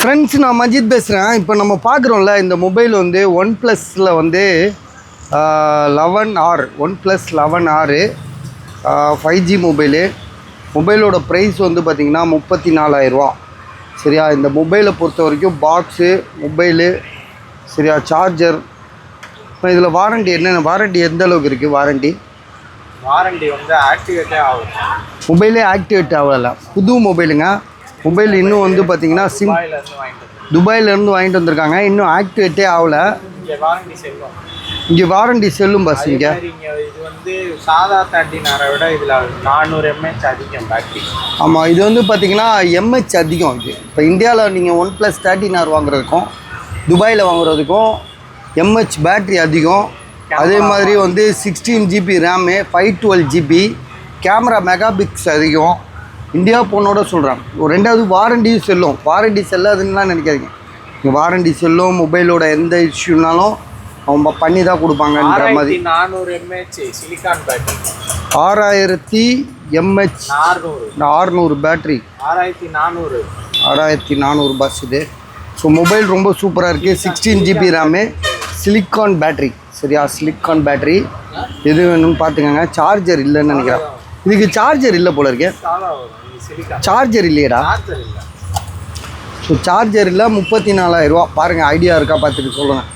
Friends, நான் மஜித் பேசுகிறேன். இப்போ நம்ம பார்க்குறோம்ல, இந்த மொபைல் வந்து ஒன் ப்ளஸில் வந்து 11R one plus 11R 5G மொபைலோட ப்ரைஸ் வந்து பார்த்திங்கன்னா 34,000 சரியா. இந்த மொபைலை பொறுத்த வரைக்கும் பாக்ஸு, மொபைலு சரியா, சார்ஜர். இப்போ இதில் வாரண்டி என்னென்ன, வாரண்டி எந்த அளவுக்கு இருக்குது? வாரண்டி வந்து ஆக்டிவேட்டே ஆகும். மொபைலே ஆக்டிவேட் ஆகலை, புது மொபைலுங்க. மொபைல் இன்னும் வந்து பார்த்திங்கன்னா துபாயிலேருந்து வாங்கிட்டு வந்திருக்காங்க. இன்னும் ஆக்டிவேட்டே ஆகலை. இங்கே வாரண்டி செல்லும் பஸ். இங்கே இது வந்து சாதா 13R விட இதில் 400 mAh அதிகம் பேட்டரி. ஆமாம், இது வந்து பார்த்திங்கன்னா எம்ஹெச் அதிகம். இது இப்போ இந்தியாவில் நீங்கள் ஒன் ப்ளஸ் 13R வாங்குறதுக்கும் துபாயில் வாங்குறதுக்கும் எம்ஹெச் பேட்ரி அதிகம். அதே மாதிரி வந்து 16GB ரேமு, 512GB கேமரா மெகாபிக்ஸ் அதிகம். இந்தியா போனோட சொல்கிறேன். ஒரு ரெண்டாவது வாரண்டியும் செல்லும். வாரண்டி செல்லாதுன்னுலாம் நினைக்காதீங்க. இங்கே வாரண்டி செல்லும். மொபைலோட எந்த இஷ்யூனாலும் அவங்க பண்ணி தான் கொடுப்பாங்கன்ற மாதிரி. 6400 mAh silicon battery, 6000 mAh 600 battery, 6400 bus இது. ஸோ மொபைல் ரொம்ப சூப்பராக இருக்குது. 16GB ரேமு, சிலிக்கான் பேட்ரி சரியா, சிலிக்கான் பேட்ரி. எது வேணும்னு பார்த்துக்கோங்க. சார்ஜர் இல்லைன்னு நினைக்கிறேன். இதுக்கு சார்ஜர் இல்லை போல இருக்கே. சார்ஜர் இல்லையடா. ஸோ சார்ஜர் இல்லை, 34,000 பாருங்கள். ஐடியா இருக்கா பார்த்துட்டு சொல்லுங்கள்.